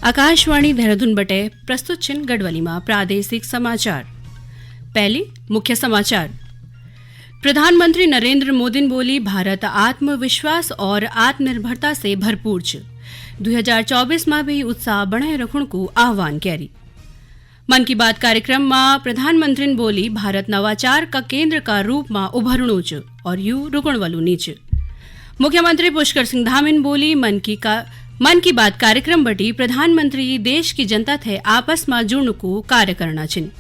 आकाशवाणी देहरादून बटे प्रस्तुत छिन गढ़वाली में प्रादेशिक समाचार। पहली मुख्य समाचार। प्रधानमंत्री नरेंद्र मोदी बोली भारत आत्मविश्वास और आत्मनिर्भरता से भरपूर छ। 2024 में भी उत्साह बनाए रखने को आह्वान कैरी। मन की बात कार्यक्रम में प्रधानमंत्री बोली भारत नवाचार का केंद्र का रूप में उभरणु छ और यू रुकण वालू नीच। मुख्यमंत्री पुष्कर सिंह धामीन बोली मन की बात कार्यक्रम बटी प्रधानमंत्री देश की जनता थे आपस में जुड़ने को कार्य करना छिन।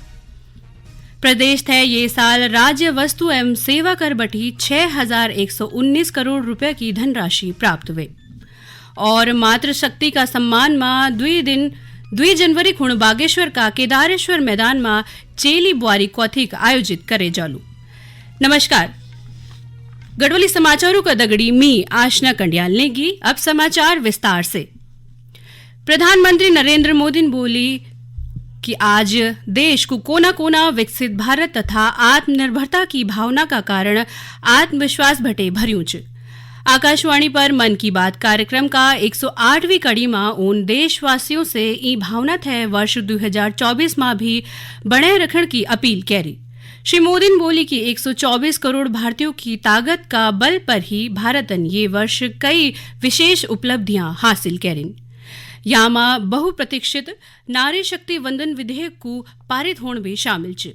प्रदेश थे ये साल राज्य वस्तु एवं सेवा कर बटी 6,119 करोड़ रुपए की धनराशि प्राप्त हुए और मातृशक्ति का सम्मान में 2 जनवरी खुण बागेश्वर का केदारेश्वर मैदान में चेली बुआरी कौथिक आयोजित करे जालू। नमस्कार, गढ़वाली समाचारों का दगड़ी मी आशना कंडियाल नेगी। अब समाचार विस्तार से। प्रधानमंत्री नरेंद्र मोदी बोली कि आज देश को कोना कोना विकसित भारत तथा आत्मनिर्भरता की भावना का कारण आत्मविश्वास भटे भर्यूं छ। आकाशवाणी पर मन की बात कार्यक्रम का 108वीं कड़ी में उन देशवासियों से ई भावना थे वर्ष 2024 में भी बने रखने की अपील कैरी। श्री मोदी बोली कि 124 करोड़ भारतीयों की ताकत का बल पर ही भारतन ये वर्ष कई विशेष उपलब्धियां हासिल करें। यामा बहुप्रतीक्षित नारी शक्ति वंदन विधेयक को पारित होने भी शामिल छ।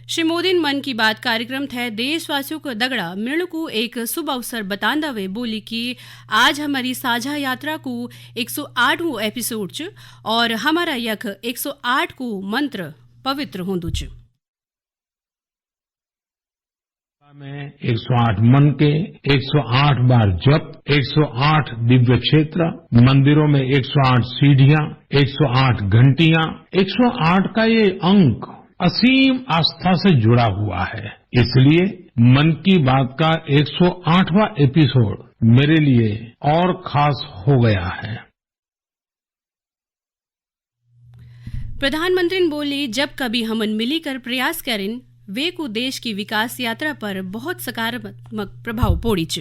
श्री मोदी मन की बात कार्यक्रम थे देशवासियों को दगड़ा मिलने को एक शुभ अवसर बतांदा वे बोली कि आज हमारी साझा यात्रा को 108वां एपिसोड छ और हमारा यख 108 को मंत्र पवित्र होंदु छ। में 108 मन के 108 बार जप, 108 दिव्य क्षेत्र, मंदिरों में 108 सीढ़ियां, 108 घंटियां, 108 का ये अंक असीम आस्था से जुड़ा हुआ है। इसलिए मन की बात का 108वां एपिसोड मेरे लिए और खास हो गया है। प्रधानमंत्री बोली जब कभी हमन मिलीकर प्रयास करें वे को देश की विकास यात्रा पर बहुत सकारात्मक प्रभाव पड़ी छ।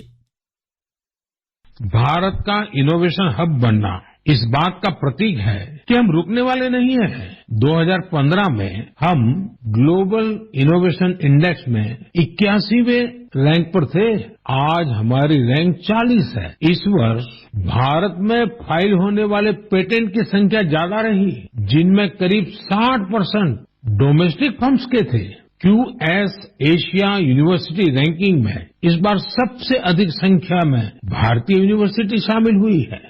भारत का इनोवेशन हब बनना इस बात का प्रतीक है कि हम रुकने वाले नहीं हैं। 2015 में हम ग्लोबल इनोवेशन इंडेक्स में 81वें रैंक पर थे। आज हमारी रैंक 40 है। इस वर्ष भारत में फाइल होने वाले पेटेंट की संख्या ज्यादा रही, जिनमें करीब 60% डोमेस्टिक फर्म्स के थे। QS एशिया यूनिवर्सिटी रैंकिंग में इस बार सबसे अधिक संख्या में भारतीय यूनिवर्सिटी शामिल हुई है।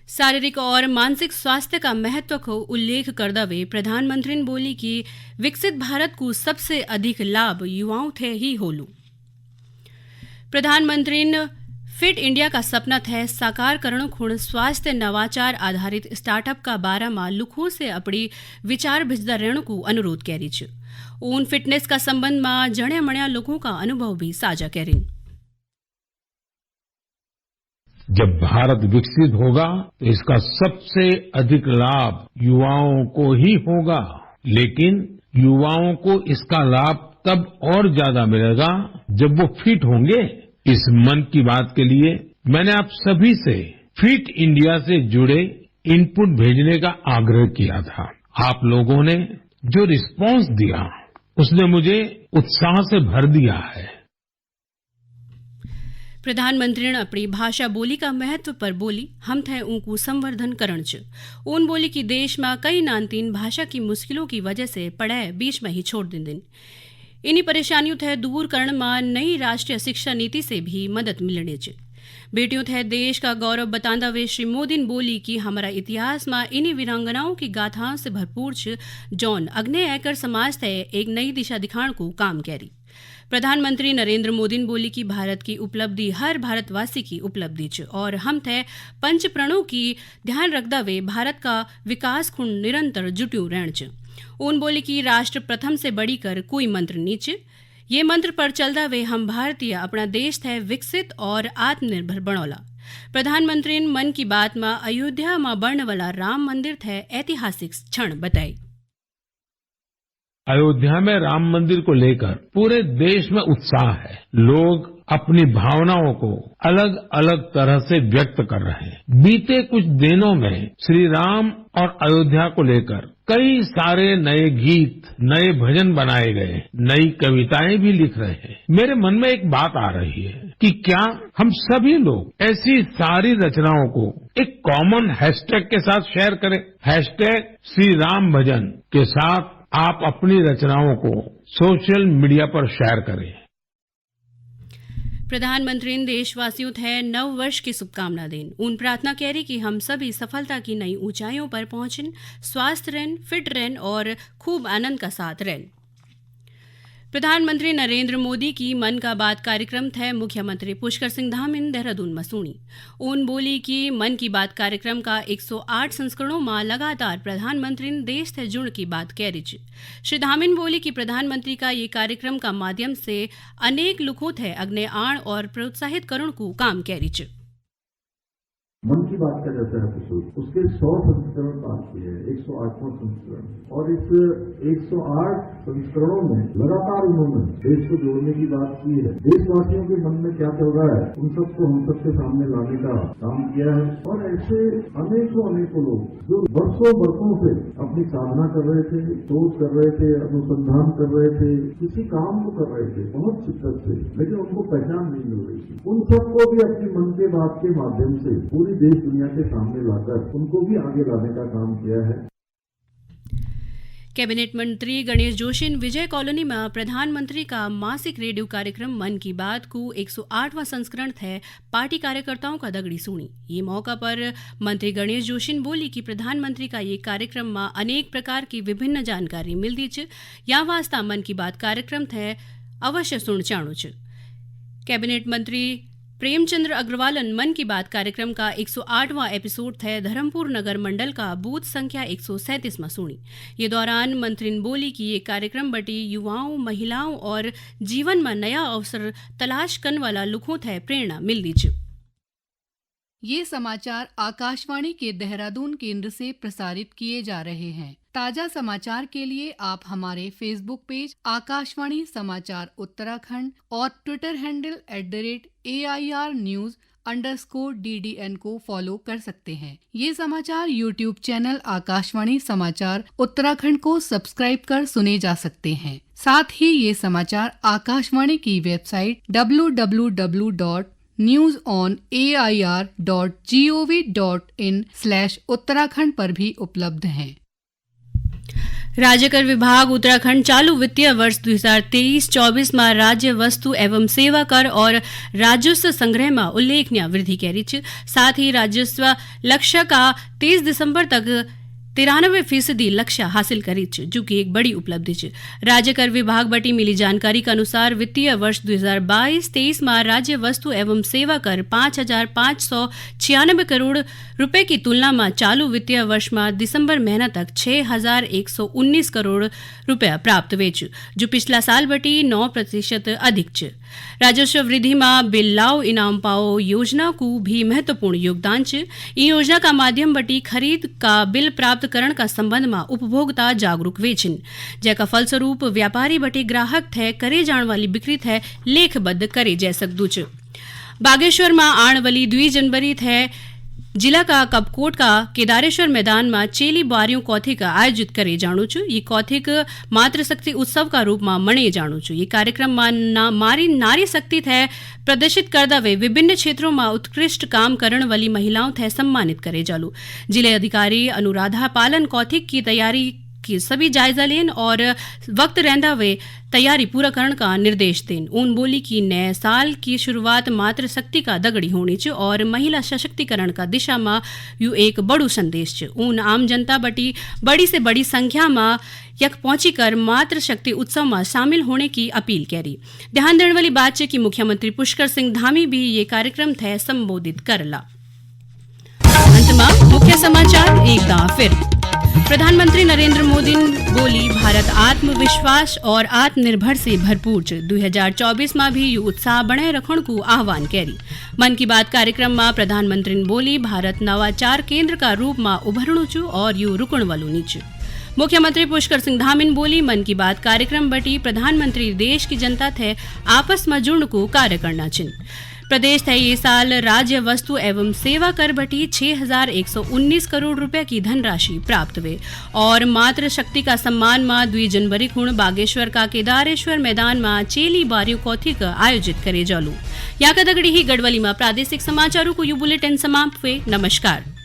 शारीरिक और मानसिक स्वास्थ्य का महत्व को उल्लेख करते हुए प्रधानमंत्री बोली कि विकसित भारत को सबसे अधिक लाभ युवाओं थे ही होलू। प्रधानमंत्री फिट इंडिया का सपना थे साकार करणो खुण स्वास्थ्य नवाचार आधारित स्टार्टअप का बारा में लुखों से अपनी विचार भिजदा रहने को अनुरोध कैरी छ। ऊन फिटनेस का संबंध में जण्या मण्या लोगों का अनुभव भी साझा करें। जब भारत विकसित होगा तो इसका सबसे अधिक लाभ युवाओं को ही होगा, लेकिन युवाओं को इसका लाभ तब और ज्यादा मिलेगा जब वो फिट होंगे। इस मन की बात के लिए मैंने आप सभी से फिट इंडिया से जुड़े इनपुट भेजने का आग्रह किया था। आप लोगों ने जो रिस्पांस दिया उसने मुझे उत्साह से भर दिया है। प्रधानमंत्री ने अपनी भाषा बोली का महत्व पर बोली हम थे ऊको संवर्धन करण छ। उन बोली कि देश में कई नानतीन भाषा की मुश्किलों की वजह से पढ़ाई बीच में ही छोड़ दिन। इन्हीं परेशानियों थे दूर करण में नई राष्ट्रीय शिक्षा नीति से भी मदद मिलने छ। बेटियों थे देश का गौरव बतांदा वे श्री मोदी बोली कि हमारा इतिहास में इन्हीं वीरांगनाओं की गाथाओं से भरपूर छ जौन अग्ने आकर समाज थे एक नई दिशा दिखाने को काम कैरी। प्रधानमंत्री नरेंद्र मोदी बोली कि भारत की उपलब्धि हर भारतवासी की उपलब्धि छ और हम थे पंच प्रणों की ध्यान रखदा वे भारत का विकास खुण निरंतर जुट्यू रहन छ। उन बोली कि राष्ट्र प्रथम से बढ़ी कर कोई मंत्र नीच। ये मंत्र पर चलदा वे हम भारतीय अपना देश थे विकसित और आत्मनिर्भर बनौला। प्रधानमंत्री मन की बात में अयोध्या में बनने वाला राम मंदिर थे ऐतिहासिक क्षण बताई। अयोध्या में राम मंदिर को लेकर पूरे देश में उत्साह है। लोग अपनी भावनाओं को अलग अलग तरह से व्यक्त कर रहे हैं। बीते कुछ दिनों में श्री राम और अयोध्या को लेकर कई सारे नए गीत, नए भजन बनाए गए, नई कविताएं भी लिख रहे हैं। मेरे मन में एक बात आ रही है कि क्या हम सभी लोग ऐसी सारी रचनाओं को एक कॉमन हैशटैग के साथ शेयर करें। हैशटैग श्री राम भजन के साथ आप अपनी रचनाओं को सोशल मीडिया पर शेयर करें। प्रधानमंत्री ने देशवासियों थे नव वर्ष की शुभकामना दें। उन प्रार्थना करी कि हम सभी सफलता की नई ऊंचाइयों पर पहुंचें, स्वस्थ रहें, फिट रहें और खूब आनंद का साथ रहें। प्रधानमंत्री नरेंद्र मोदी की मन का बात कार्यक्रम थे मुख्यमंत्री पुष्कर सिंह धामी देहरादून में सुनी। उन बोली कि मन की बात कार्यक्रम का 108 संस्करणों में लगातार प्रधानमंत्री ने देश से जुड़ की बात करी। श्री धामी बोली कि प्रधानमंत्री का ये कार्यक्रम का माध्यम से अनेक लोगों थे अग्ने आण और प्रोत्साहित करण को काम करी। मन की बात का जैसा एपिसोड उसके 100 संस्करण पास किए हैं, 108वां संस्करण, और इस 108 संस्करणों में लगातार उन्होंने देश को जोड़ने की बात की है। देशवासियों के मन में क्या चल रहा है उन सबको हम सबके सामने लाने का काम किया है। और ऐसे अनेकों लोग जो वर्षों से अपनी साधना कर रहे थे, शोध कर रहे थे, अनुसंधान कर रहे थे, किसी काम को कर रहे थे बहुत शिद्दत से, लेकिन उनको पहचान नहीं मिल रही थी। उन सबको भी अपनी मन की बात के माध्यम से पूरी देश दुनिया के सामने लाकर उनको भी आगे लाने का काम किया है। कैबिनेट मंत्री गणेश जोशी ने विजय कॉलोनी में प्रधानमंत्री का मासिक रेडियो कार्यक्रम मन की बात को 108वां संस्करण थे पार्टी कार्यकर्ताओं का दगड़ी सुनी। ये मौका पर मंत्री गणेश जोशी ने बोली कि प्रधानमंत्री का ये कार्यक्रम में अनेक प्रकार की विभिन्न जानकारी मिलती च, या वास्ता मन की बात कार्यक्रम थे अवश्य सुन चाणु च। कैबिनेट मंत्री प्रेमचंद्र अग्रवालन मन की बात कार्यक्रम का 108वां एपिसोड थे धर्मपुर नगर मंडल का बूथ संख्या 137 में सुनी। ये दौरान मंत्री ने बोली कि ये कार्यक्रम बटी युवाओं, महिलाओं और जीवन में नया अवसर तलाश करने वाला लोगों थे प्रेरणा मिलती च। ये समाचार आकाशवाणी के देहरादून केंद्र से प्रसारित किए जा रहे हैं। ताजा समाचार के लिए आप हमारे फेसबुक पेज आकाशवाणी समाचार उत्तराखंड और ट्विटर हैंडल @AIR News_DDN को फॉलो कर सकते हैं। ये समाचार यूट्यूब चैनल आकाशवाणी समाचार उत्तराखंड को सब्सक्राइब कर सुने जा सकते हैं। साथ ही ये समाचार आकाशवाणी की वेबसाइट www.newsonair.gov.in/उत्तराखंड पर भी उपलब्ध हैं। राज्य कर विभाग उत्तराखंड चालू वित्तीय वर्ष 2023-24 में राज्य वस्तु एवं सेवा कर और राजस्व संग्रह में उल्लेखनीय वृद्धि करी। साथ ही राजस्व लक्ष्य का 30 दिसंबर तक 93% लक्ष्य हासिल करी, जो कि एक बड़ी उपलब्धि है। राज्य कर विभाग बटी मिली जानकारी के अनुसार वित्तीय वर्ष 2022-23 में राज्य वस्तु एवं सेवा कर 5,596 करोड़ रुपए की तुलना में चालू वित्तीय वर्ष में दिसंबर महीना तक 6,119 करोड़ रुपया प्राप्त हुए, जो पिछला साल बटी 9% अधिक है। राजस्व वृद्धि में बिल लाओ इनाम पाओ योजना को भी महत्वपूर्ण योगदान है। इन योजना का माध्यम बटी खरीद का बिल प्राप्त करण का संबंध में उपभोक्ता जागरूक वेचिन, जैका फलस्वरूप व्यापारी बटी ग्राहक थे करे जाने वाली बिक्री थे लेखबद्ध करे जा सकदू छ। बागेश्वर में आने वाली 2 जनवरी थे जिला का कपकोट का केदारेश्वर मैदान में चेली बारियों कौथिक आयोजित करे जाणु छु। ये कौथिक मातृशक्ति उत्सव का रूप में मणे जाणु छु। ये कार्यक्रम में मारी नारी शक्ति थे प्रदर्शित करदा वे विभिन्न क्षेत्रों में उत्कृष्ट काम करण वाली महिलाओं थे सम्मानित करे जालू। जिले अधिकारी अनुराधा पालन कौथिक की तैयारी की सभी जायजा लेन और वक्त रहंदा वे तैयारी पूरा करण का निर्देश देन। उन बोली कि नए साल की शुरुआत मातृशक्ति का दगड़ी होनी च और महिला सशक्तिकरण का दिशा में यू एक बड़ू संदेश च। उन आम जनता बटी बड़ी से बड़ी संख्या में यक पहुंची कर मातृशक्ति उत्सव में शामिल होने की अपील करी। ध्यान देने वाली बात है कि मुख्यमंत्री पुष्कर सिंह धामी भी ये कार्यक्रम थे संबोधित करला। अंत में मुख्य समाचार एक बार फिर। प्रधानमंत्री नरेंद्र मोदी बोली भारत आत्मविश्वास और आत्मनिर्भर से भरपूर 2024 में भी यू उत्साह बनाए रखने को आह्वान करी। मन की बात कार्यक्रम में प्रधानमंत्री ने बोली भारत नवाचार केंद्र का रूप में उभरणु छु और यू रुकण वालू नीच। मुख्यमंत्री पुष्कर सिंह धामिन बोली मन की बात कार्यक्रम बटी प्रधानमंत्री देश की जनता थे आपस में जुड़न को कार्य करना चिन प्रदेश थे ये साल राज्य वस्तु एवं सेवा कर बटी 6,119 करोड़ रुपए की धनराशि प्राप्त हुए और मातृ शक्ति का सम्मान में 2 जनवरी खुण बागेश्वर का केदारेश्वर मैदान में चेली बारियों कौथिक आयोजित करे जालू या कदगड़ी ही गढ़वाली में प्रादेशिक समाचारों को यू बुलेटिन समाप्त हुए। नमस्कार।